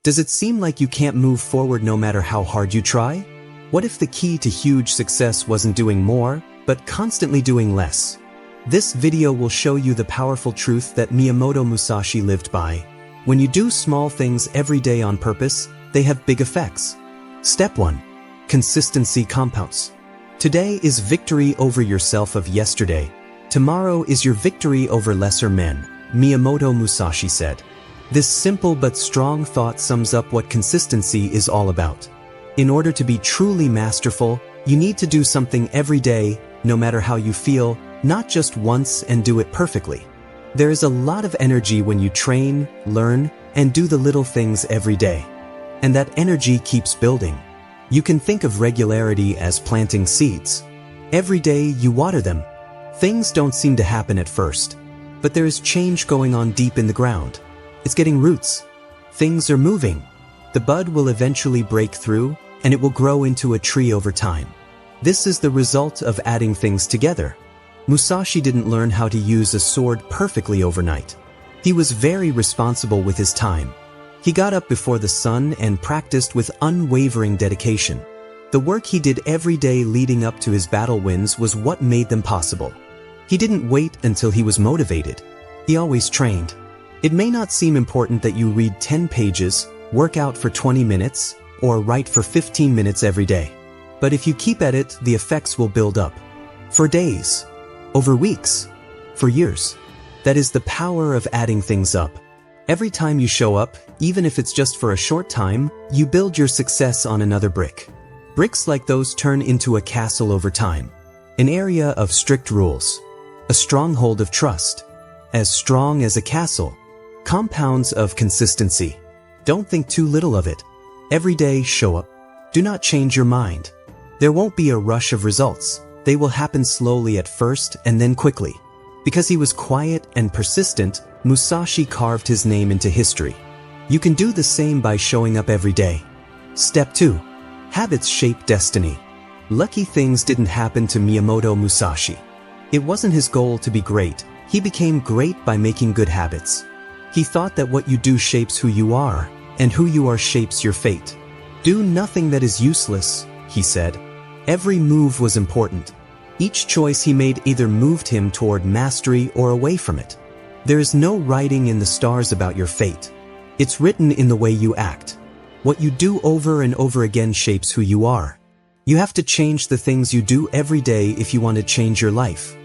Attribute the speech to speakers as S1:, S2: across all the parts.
S1: Does it seem like you can't move forward no matter how hard you try? What if the key to huge success wasn't doing more, but constantly doing less? This video will show you the powerful truth that Miyamoto Musashi lived by. When you do small things every day on purpose, they have big effects. Step 1. Consistency compounds. Today is victory over yourself of yesterday. Tomorrow is your victory over lesser men, Miyamoto Musashi said. This simple but strong thought sums up what consistency is all about. In order to be truly masterful, you need to do something every day, no matter how you feel, not just once and do it perfectly. There is a lot of energy when you train, learn, and do the little things every day. And that energy keeps building. You can think of regularity as planting seeds. Every day you water them. Things don't seem to happen at first, but there is change going on deep in the ground. It's getting roots. Things are moving. The bud will eventually break through, and it will grow into a tree over time. This is the result of adding things together. Musashi didn't learn how to use a sword perfectly overnight. He was very responsible with his time. He got up before the sun and practiced with unwavering dedication. The work he did every day leading up to his battle wins was what made them possible. He didn't wait until he was motivated. He always trained. It may not seem important that you read 10 pages, work out for 20 minutes, or write for 15 minutes every day. But if you keep at it, the effects will build up. For days, over weeks, for years. That is the power of adding things up. Every time you show up, even if it's just for a short time, you build your success on another brick. Bricks like those turn into a castle over time. An area of strict rules. A stronghold of trust. As strong as a castle. Compounds of consistency. Don't think too little of it. Every day, show up. Do not change your mind. There won't be a rush of results. They will happen slowly at first and then quickly. Because he was quiet and persistent, Musashi carved his name into history. You can do the same by showing up every day. Step 2. Habits shape destiny. Lucky things didn't happen to Miyamoto Musashi. It wasn't his goal to be great. He became great by making good habits. He thought that what you do shapes who you are, and who you are shapes your fate. Do nothing that is useless, he said. Every move was important. Each choice he made either moved him toward mastery or away from it. There is no writing in the stars about your fate. It's written in the way you act. What you do over and over again shapes who you are. You have to change the things you do every day if you want to change your life.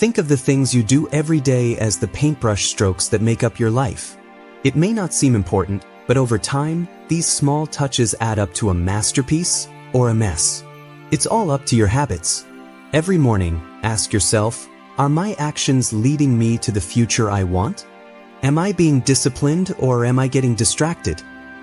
S1: Think of the things you do every day as the paintbrush strokes that make up your life. It may not seem important, but over time, these small touches add up to a masterpiece or a mess. It's all up to your habits. Every morning, ask yourself, are my actions leading me to the future I want? Am I being disciplined or am I getting distracted?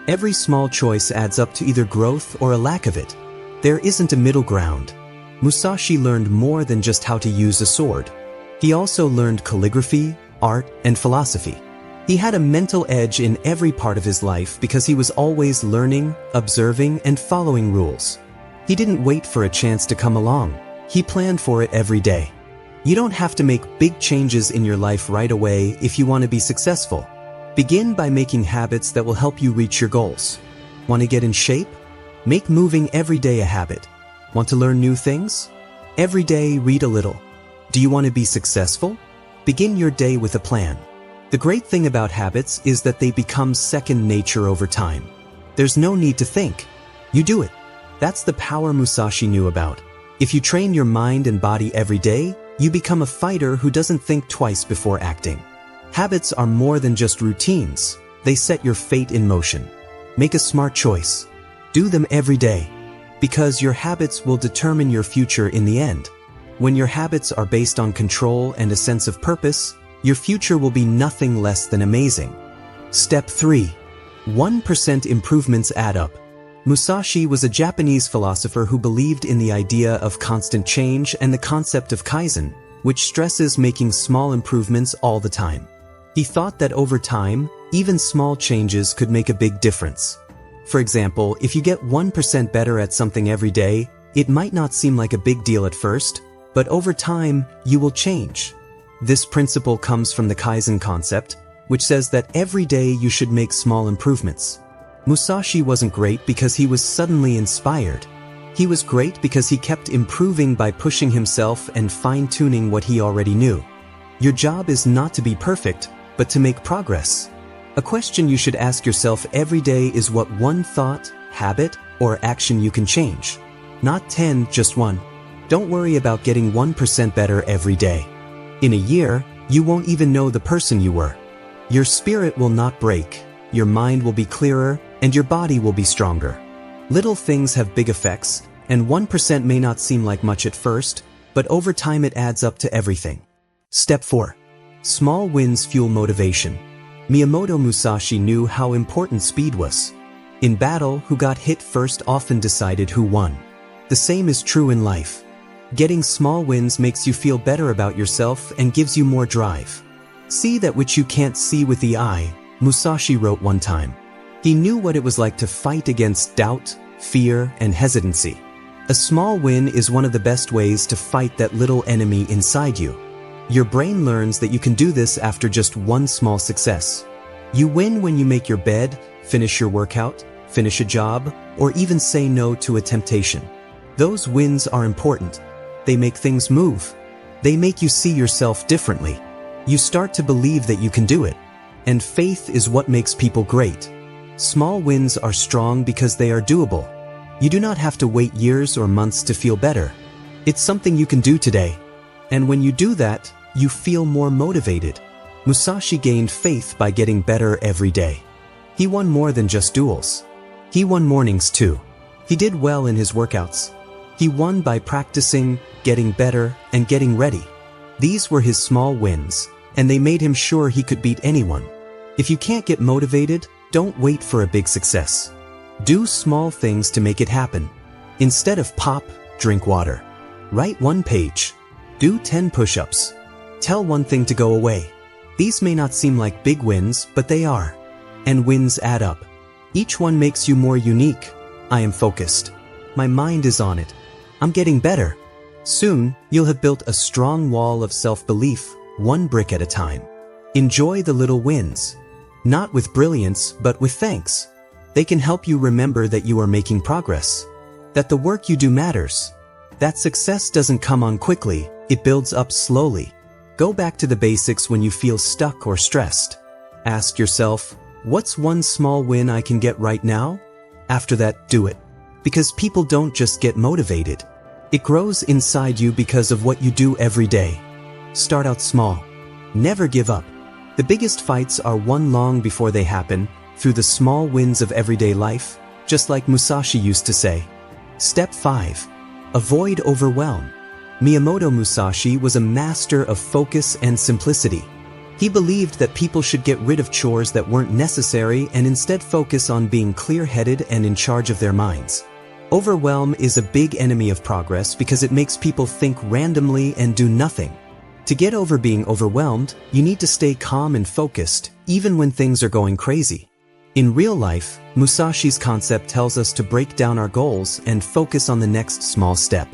S1: Every small choice adds up to either growth or a lack of it. There isn't a middle ground. Musashi learned more than just how to use a sword. He also learned calligraphy, art, and philosophy. He had a mental edge in every part of his life because he was always learning, observing, and following rules. He didn't wait for a chance to come along. He planned for it every day. You don't have to make big changes in your life right away if you want to be successful. Begin by making habits that will help you reach your goals. Want to get in shape? Make moving every day a habit. Want to learn new things? Every day, read a little. Do you want to be successful? Begin your day with a plan. The great thing about habits is that they become second nature over time. There's no need to think. You do it. That's the power Musashi knew about. If you train your mind and body every day, you become a fighter who doesn't think twice before acting. Habits are more than just routines. They set your fate in motion. Make a smart choice. Do them every day. Because your habits will determine your future in the end. When your habits are based on control and a sense of purpose, your future will be nothing less than amazing. Step 3. 1% improvements add up. Musashi was a Japanese philosopher who believed in the idea of constant change and the concept of kaizen, which stresses making small improvements all the time. He thought that over time, even small changes could make a big difference. For example, if you get 1% better at something every day, it might not seem like a big deal at first, but over time, you will change. This principle comes from the Kaizen concept, which says that every day you should make small improvements. Musashi wasn't great because he was suddenly inspired. He was great because he kept improving by pushing himself and fine-tuning what he already knew. Your job is not to be perfect, but to make progress. A question you should ask yourself every day is what one thought, habit, or action you can change. Not 10, just one. Don't worry about getting 1% better every day. In a year, you won't even know the person you were. Your spirit will not break, your mind will be clearer, and your body will be stronger. Little things have big effects, and 1% may not seem like much at first, but over time it adds up to everything. Step 4. Small wins fuel motivation. Miyamoto Musashi knew how important speed was. In battle, who got hit first often decided who won. The same is true in life. Getting small wins makes you feel better about yourself and gives you more drive. See that which you can't see with the eye, Musashi wrote one time. He knew what it was like to fight against doubt, fear, and hesitancy. A small win is one of the best ways to fight that little enemy inside you. Your brain learns that you can do this after just one small success. You win when you make your bed, finish your workout, finish a job, or even say no to a temptation. Those wins are important. They make things move. They make you see yourself differently. You start to believe that you can do it. And faith is what makes people great. Small wins are strong because they are doable. You do not have to wait years or months to feel better. It's something you can do today. And when you do that, you feel more motivated. Musashi gained faith by getting better every day. He won more than just duels. He won mornings too. He did well in his workouts. He won by practicing, getting better, and getting ready. These were his small wins, and they made him sure he could beat anyone. If you can't get motivated, don't wait for a big success. Do small things to make it happen. Instead of pop, drink water. Write one page. Do 10 push-ups. Tell one thing to go away. These may not seem like big wins, but they are. And wins add up. Each one makes you more unique. I am focused. My mind is on it. I'm getting better. Soon, you'll have built a strong wall of self-belief, one brick at a time. Enjoy the little wins. Not with brilliance, but with thanks. They can help you remember that you are making progress. That the work you do matters. That success doesn't come on quickly, it builds up slowly. Go back to the basics when you feel stuck or stressed. Ask yourself, what's one small win I can get right now? After that, do it. Because people don't just get motivated. It grows inside you because of what you do every day. Start out small. Never give up. The biggest fights are won long before they happen, through the small wins of everyday life, just like Musashi used to say. Step 5. Avoid overwhelm. Miyamoto Musashi was a master of focus and simplicity. He believed that people should get rid of chores that weren't necessary and instead focus on being clear-headed and in charge of their minds. Overwhelm is a big enemy of progress because it makes people think randomly and do nothing. To get over being overwhelmed, you need to stay calm and focused, even when things are going crazy. In real life, Musashi's concept tells us to break down our goals and focus on the next small step.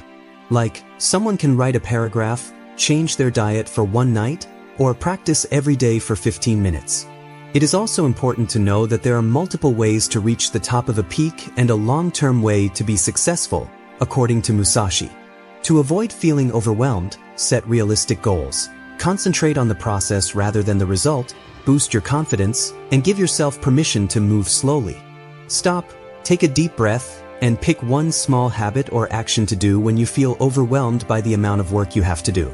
S1: Like, someone can write a paragraph, change their diet for one night, or practice every day for 15 minutes. It is also important to know that there are multiple ways to reach the top of a peak and a long-term way to be successful, according to Musashi. To avoid feeling overwhelmed, set realistic goals. Concentrate on the process rather than the result, boost your confidence, and give yourself permission to move slowly. Stop, take a deep breath, and pick one small habit or action to do when you feel overwhelmed by the amount of work you have to do.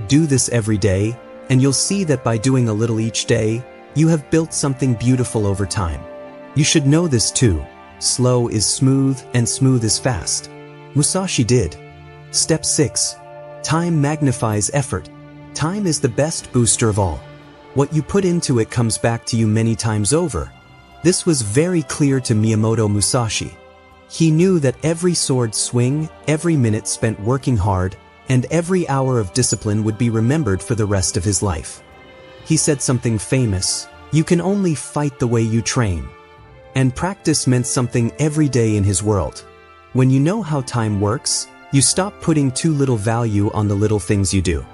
S1: Do this every day, and you'll see that by doing a little each day, you have built something beautiful over time. You should know this too. Slow is smooth and smooth is fast. Musashi did. Step 6. Time magnifies effort. Time is the best booster of all. What you put into it comes back to you many times over. This was very clear to Miyamoto Musashi. He knew that every sword swing, every minute spent working hard, and every hour of discipline would be remembered for the rest of his life. He said something famous, "You can only fight the way you train." And practice meant something every day in his world. When you know how time works, you stop putting too little value on the little things you do.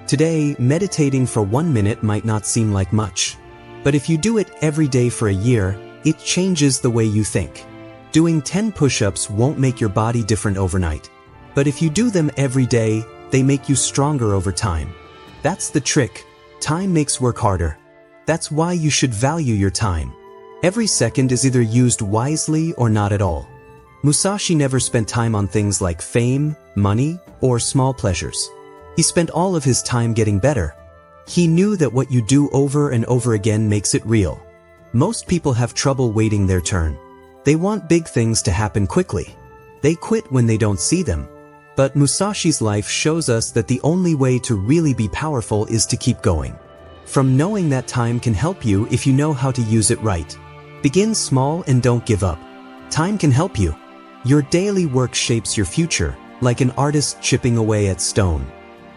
S1: Today, meditating for 1 minute might not seem like much. But if you do it every day for a year, It changes the way you think. Doing 10 push-ups won't make your body different overnight. But if you do them every day, they make you stronger over time. That's the trick. Time makes work harder. That's why you should value your time. Every second is either used wisely or not at all. Musashi never spent time on things like fame, money, or small pleasures. He spent all of his time getting better. He knew that what you do over and over again makes it real. Most people have trouble waiting their turn. They want big things to happen quickly. They quit when they don't see them. But Musashi's life shows us that the only way to really be powerful is to keep going. From knowing that time can help you if you know how to use it right. Begin small and don't give up. Time can help you. Your daily work shapes your future, like an artist chipping away at stone.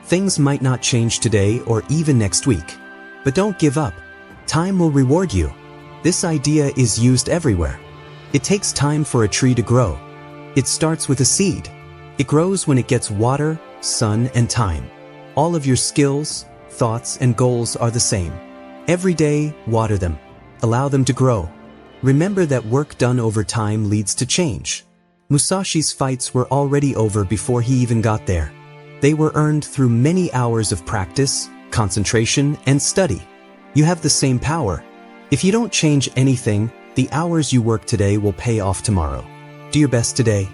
S1: Things might not change today or even next week. But don't give up. Time will reward you. This idea is used everywhere. It takes time for a tree to grow. It starts with a seed. It grows when it gets water, sun, and time. All of your skills, thoughts, and goals are the same. Every day, water them. Allow them to grow. Remember that work done over time leads to change. Musashi's fights were already over before he even got there. They were earned through many hours of practice, concentration, and study. You have the same power. If you don't change anything, the hours you work today will pay off tomorrow. Do your best today.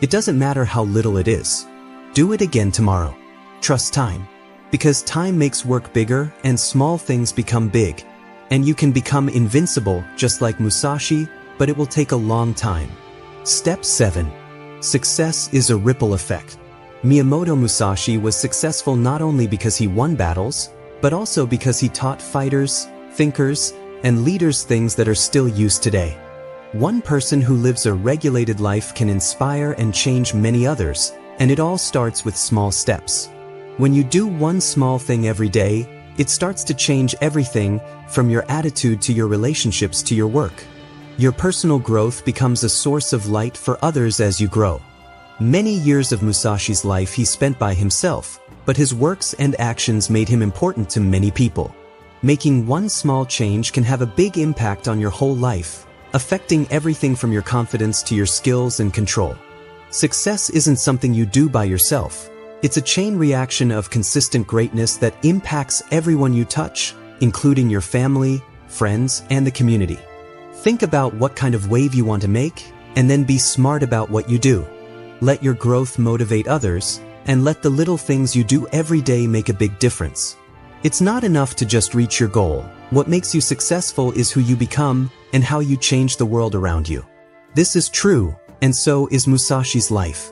S1: It doesn't matter how little it is. Do it again tomorrow. Trust time. Because time makes work bigger and small things become big. And you can become invincible just like Musashi, but it will take a long time. Step 7. Success is a ripple effect. Miyamoto Musashi was successful not only because he won battles, but also because he taught fighters, thinkers, and leaders things that are still used today. One person who lives a regulated life can inspire and change many others, and it all starts with small steps. When you do one small thing every day, it starts to change everything from your attitude to your relationships to your work. Your personal growth becomes a source of light for others as you grow. Many years of Musashi's life he spent by himself, but his works and actions made him important to many people. Making one small change can have a big impact on your whole life, affecting everything from your confidence to your skills and control. Success isn't something you do by yourself. It's a chain reaction of consistent greatness that impacts everyone you touch, including your family, friends, and the community. Think about what kind of wave you want to make, and then be smart about what you do. Let your growth motivate others, and let the little things you do every day make a big difference. It's not enough to just reach your goal. What makes you successful is who you become and how you change the world around you. This is true, and so is Musashi's life.